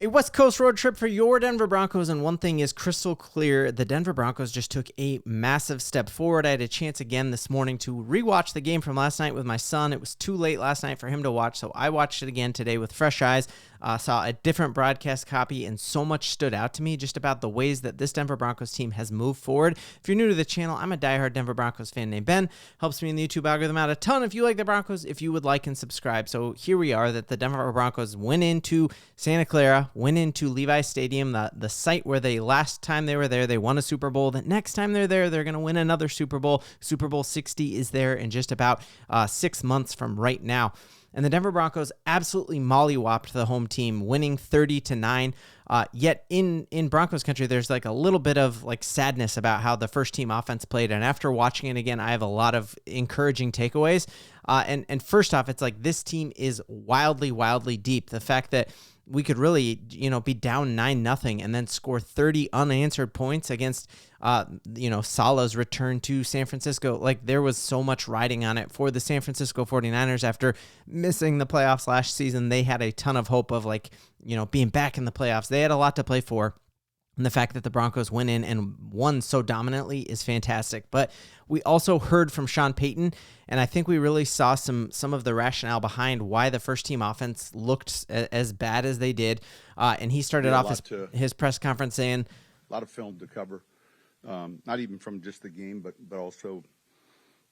A West Coast road trip for your Denver Broncos, and one thing is crystal clear. The Denver Broncos just took a massive step forward. I had a chance again this morning to rewatch the game from last night with my son. It was too late last night for him to watch, so I watched it again today with fresh eyes. Saw a different broadcast copy, and so much stood out to me just about the ways that this Denver Broncos team has moved forward. If you're new to the channel, I'm a diehard Denver Broncos fan named Ben. Helps me in the YouTube algorithm out a ton. If you like the Broncos, if you would like and subscribe. So here we are, that the Denver Broncos went into Santa Clara, went into Levi Stadium, the site where they last time they were there, they won a Super Bowl. The next time they're there, they're going to win another Super Bowl. Super Bowl 60 is there in just about 6 months from right now. And the Denver Broncos absolutely mollywopped the home team, winning 30-9. Yet in Broncos country, there's like a little bit of like sadness about how the first team offense played. And after watching it again, I have a lot of encouraging takeaways. And first off, it's like this team is wildly, wildly deep. The fact that we could really, be down 9-0 and then score 30 unanswered points against, Salah's return to San Francisco. Like, there was so much riding on it for the San Francisco 49ers after missing the playoffs last season. They had a ton of hope of being back in the playoffs. They had a lot to play for. And the fact that the Broncos went in and won so dominantly is fantastic. But we also heard from Sean Payton, and I think we really saw some of the rationale behind why the first-team offense looked as bad as they did. And he started off his press conference saying, a lot of film to cover, not even from just the game, but also,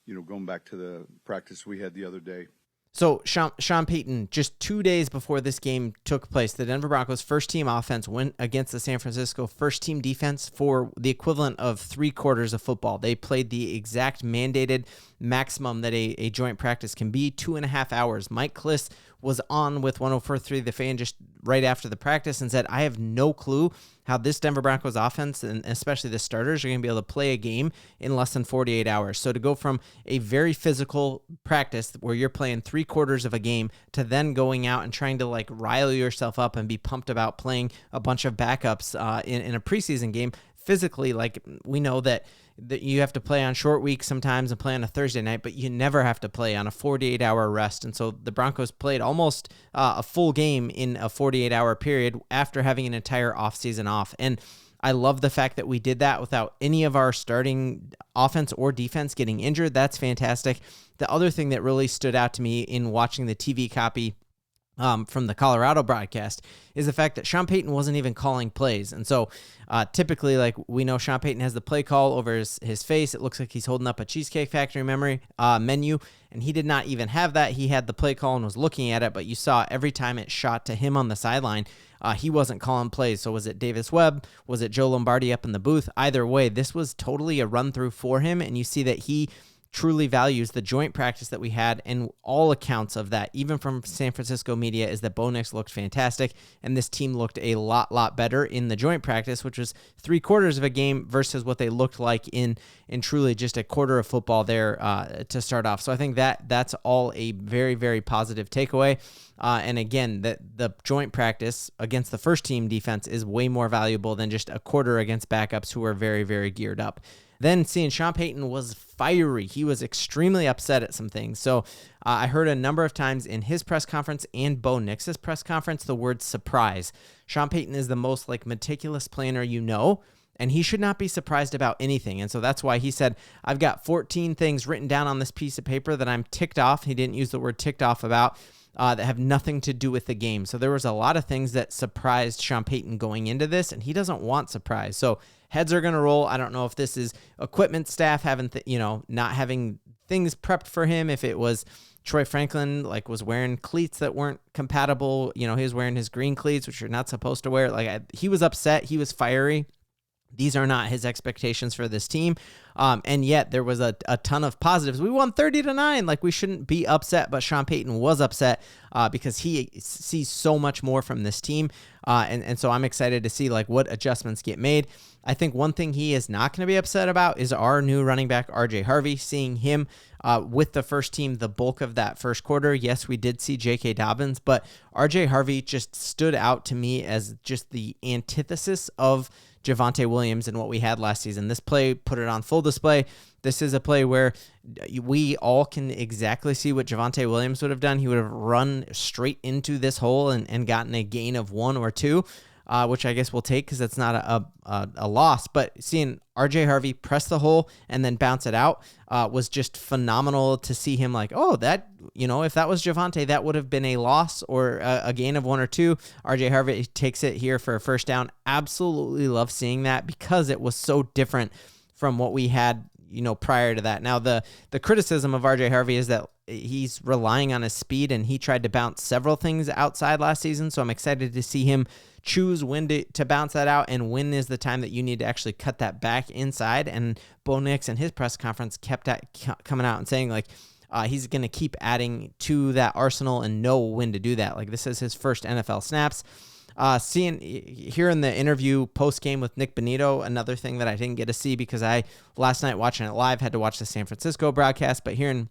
going back to the practice we had the other day. So Sean Payton, just 2 days before this game took place, the Denver Broncos first-team offense went against the San Francisco first-team defense for the equivalent of 3 quarters of football. They played the exact mandated maximum that a joint practice can be, 2.5 hours. Mike Klis was on with 104.3 The Fan just right after the practice and said, I have no clue how this Denver Broncos offense, and especially the starters, are going to be able to play a game in less than 48 hours. So to go from a very physical practice where you're playing 3 quarters of a game to then going out and trying to rile yourself up and be pumped about playing a bunch of backups in a preseason game, physically, we know that you have to play on short weeks sometimes and play on a Thursday night, but you never have to play on a 48-hour rest. And so the Broncos played almost a full game in a 48-hour period after having an entire offseason off. And I love the fact that we did that without any of our starting offense or defense getting injured. That's fantastic. The other thing that really stood out to me in watching the TV copy from the Colorado broadcast is the fact that Sean Payton wasn't even calling plays. And so typically, we know Sean Payton has the play call over his face. It looks like he's holding up a Cheesecake Factory menu, and he did not even have that. He had the play call and was looking at it, but you saw every time it shot to him on the sideline, he wasn't calling plays. So was it Davis Webb? Was it Joe Lombardi up in the booth? Either way, this was totally a run-through for him, and you see that he truly values the joint practice that we had, and all accounts of that, even from San Francisco media, is that Bo Nix looked fantastic, and this team looked a lot better in the joint practice, which was 3 quarters of a game versus what they looked like in truly just a quarter of football there to start off. So I think that's all a very, very positive takeaway. And again, the joint practice against the first team defense is way more valuable than just a quarter against backups who are very, very geared up. Then seeing Sean Payton was fiery. He was extremely upset at some things. So I heard a number of times in his press conference and Bo Nix's press conference the word surprise. Sean Payton is the most meticulous planner and he should not be surprised about anything. And so that's why he said, I've got 14 things written down on this piece of paper that I'm ticked off. He didn't use the word ticked off about that have nothing to do with the game. So there was a lot of things that surprised Sean Payton going into this, and he doesn't want surprise. So heads are going to roll. I don't know if this is equipment staff having, not having things prepped for him. If it was Troy Franklin, was wearing cleats that weren't compatible. He was wearing his green cleats, which you're not supposed to wear. He was upset. He was fiery. These are not his expectations for this team. And yet there was a ton of positives. We won 30-9. We shouldn't be upset, but Sean Payton was upset because he sees so much more from this team. And so I'm excited to see what adjustments get made. I think one thing he is not going to be upset about is our new running back, RJ Harvey, seeing him with the first team the bulk of that first quarter. Yes, we did see J.K. Dobbins, but RJ Harvey just stood out to me as just the antithesis of Javonte Williams and what we had last season. This play put it on full display. This is a play where we all can exactly see what Javonte Williams would have done. He would have run straight into this hole and gotten a gain of 1 or 2. Which I guess we'll take because it's not a loss. But seeing RJ Harvey press the hole and then bounce it out was just phenomenal to see him like, oh, that, if that was Javonte, that would have been a loss or a gain of 1 or 2. RJ Harvey takes it here for a first down. Absolutely love seeing that because it was so different from what we had, prior to that. Now, the criticism of RJ Harvey is that he's relying on his speed, and he tried to bounce several things outside last season. So I'm excited to see him choose when to bounce that out and when is the time that you need to actually cut that back inside. And Bo Nix in his press conference kept coming out and saying like he's going to keep adding to that arsenal and know when to do that. Like this is his first NFL snaps. Seeing here in the interview post game with Nik Bonitto, another thing that I didn't get to see because I last night watching it live had to watch the San Francisco broadcast, but hearing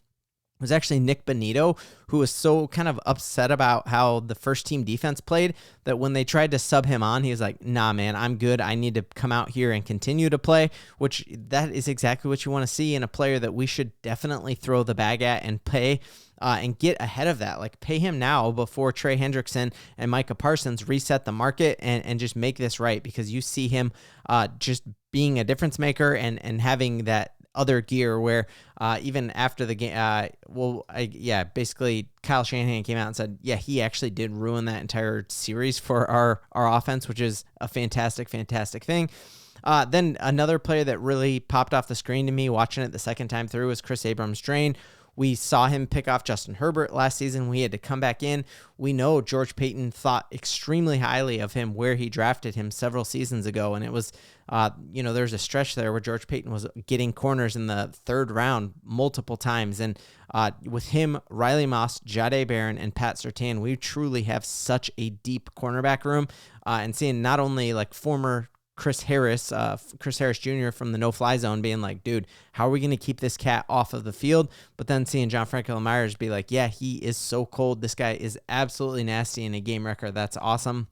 it was actually Nik Bonitto who was so kind of upset about how the first team defense played that when they tried to sub him on, he was like, nah, man, I'm good. I need to come out here and continue to play, which that is exactly what you want to see in a player that we should definitely throw the bag at and pay and get ahead of that. Like pay him now before Trey Hendrickson and Micah Parsons reset the market and just make this right because you see him just being a difference maker and having that other gear where even after the game, basically Kyle Shanahan came out and said, yeah, he actually did ruin that entire series for our offense, which is a fantastic, fantastic thing. Then another player that really popped off the screen to me watching it the second time through was Chris Abrams-Drain. We saw him pick off Justin Herbert last season. We had to come back in. We know George Payton thought extremely highly of him where he drafted him several seasons ago. And it was, there's a stretch there where George Payton was getting corners in the 3rd round multiple times. And with him, Riley Moss, Jahdae Barron, and Pat Surtain, we truly have such a deep cornerback room. And seeing not only like former Chris Harris Jr. from the no-fly zone being like, dude, how are we going to keep this cat off of the field? But then seeing John Franklin Myers be like, yeah, he is so cold. This guy is absolutely nasty in a game record. That's awesome.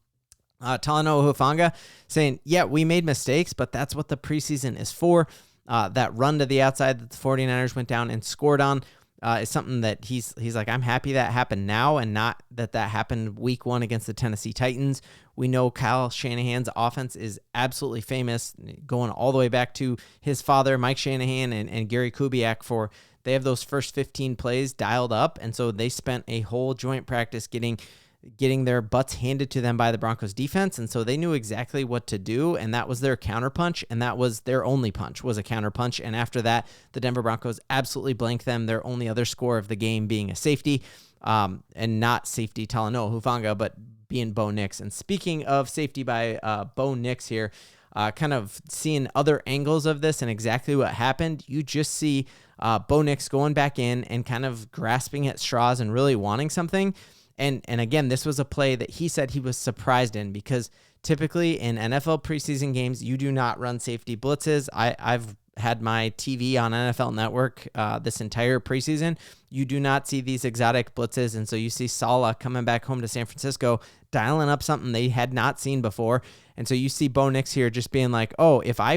Talanoa Hufanga saying, yeah, we made mistakes, but that's what the preseason is for. That run to the outside that the 49ers went down and scored on is something that he's like, I'm happy that happened now and not that happened week 1 against the Tennessee Titans. We know Kyle Shanahan's offense is absolutely famous, going all the way back to his father, Mike Shanahan, and Gary Kubiak they have those first 15 plays dialed up. And so they spent a whole joint practice getting their butts handed to them by the Broncos defense. And so they knew exactly what to do. And that was their counterpunch. And that was their only punch was a counterpunch. And after that, the Denver Broncos absolutely blanked them. Their only other score of the game being a safety, and not safety Talanoa Hufanga, but being Bo Nix. And speaking of safety by Bo Nix here, kind of seeing other angles of this and exactly what happened, you just see Bo Nix going back in and kind of grasping at straws and really wanting something. And again, this was a play that he said he was surprised in because typically in NFL preseason games, you do not run safety blitzes. I've had my TV on NFL Network this entire preseason. You do not see these exotic blitzes. And so you see Saleh coming back home to San Francisco, dialing up something they had not seen before. And so you see Bo Nix here just being like, oh, if I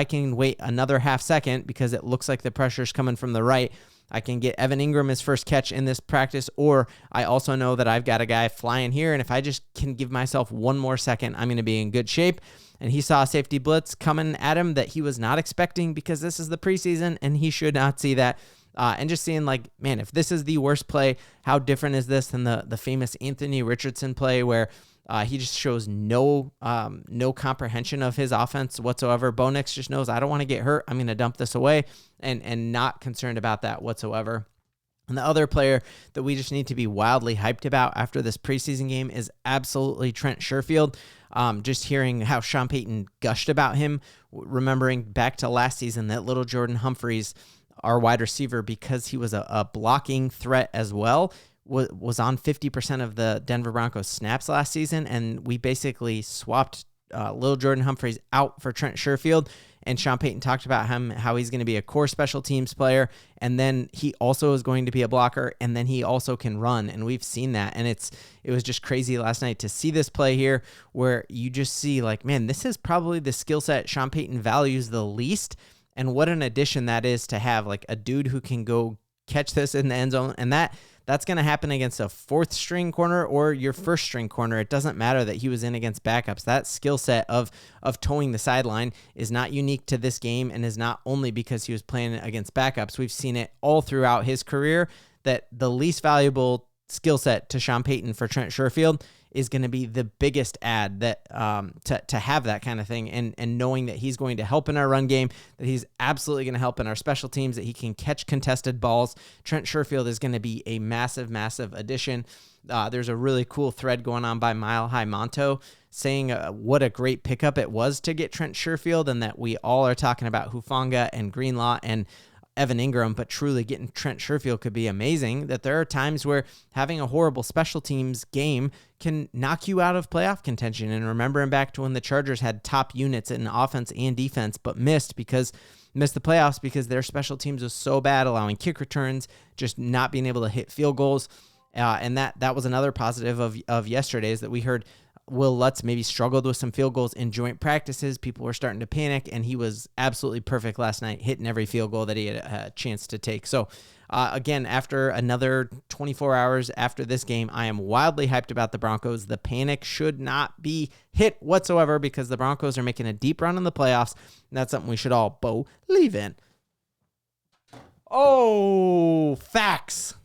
can wait another half second because it looks like the pressure's coming from the right, I can get Evan Ingram his first catch in this practice, or I also know that I've got a guy flying here, and if I just can give myself one more second, I'm going to be in good shape. And he saw a safety blitz coming at him that he was not expecting because this is the preseason, and he should not see that. And just seeing like, man, if this is the worst play, how different is this than the famous Anthony Richardson play where he just shows no comprehension of his offense whatsoever. Bo Nix just knows, I don't want to get hurt. I'm going to dump this away and not concerned about that whatsoever. And the other player that we just need to be wildly hyped about after this preseason game is absolutely Trent Sherfield. Just hearing how Sean Payton gushed about him, remembering back to last season that little Jordan Humphreys, our wide receiver, because he was a blocking threat as well, was on 50% of the Denver Broncos snaps last season, and we basically swapped little Jordan Humphreys out for Trent Sherfield, And Sean Payton talked about how he's going to be a core special teams player, and then he also is going to be a blocker, and then he also can run, and we've seen that. And it was just crazy last night to see this play here where you just see like, man, this is probably the skill set Sean Payton values the least, and what an addition that is to have, like a dude who can go catch this in the end zone. And that's going to happen against a fourth string corner or your first string corner. It doesn't matter that he was in against backups. That skill set of towing the sideline is not unique to this game, and is not only because he was playing against backups. We've seen it all throughout his career that the least valuable skill set to Sean Payton for Trent Sherfield is going to be the biggest add that to have that kind of thing, and knowing that he's going to help in our run game, that he's absolutely going to help in our special teams, that he can catch contested balls. Trent Sherfield is going to be a massive, massive addition. There's a really cool thread going on by Mile High Monto saying what a great pickup it was to get Trent Sherfield, and that we all are talking about Hufanga and Greenlaw and Evan Ingram, but truly getting Trent Sherfield could be amazing. That there are times where having a horrible special teams game can knock you out of playoff contention. And remembering back to when the Chargers had top units in offense and defense, but missed the playoffs because their special teams was so bad, allowing kick returns, just not being able to hit field goals. And that was another positive of yesterday's, that we heard Will Lutz maybe struggled with some field goals in joint practices. People were starting to panic, and he was absolutely perfect last night, hitting every field goal that he had a chance to take. So, again, after another 24 hours after this game, I am wildly hyped about the Broncos. The panic should not be hit whatsoever, because the Broncos are making a deep run in the playoffs, and that's something we should all believe in. Oh, facts.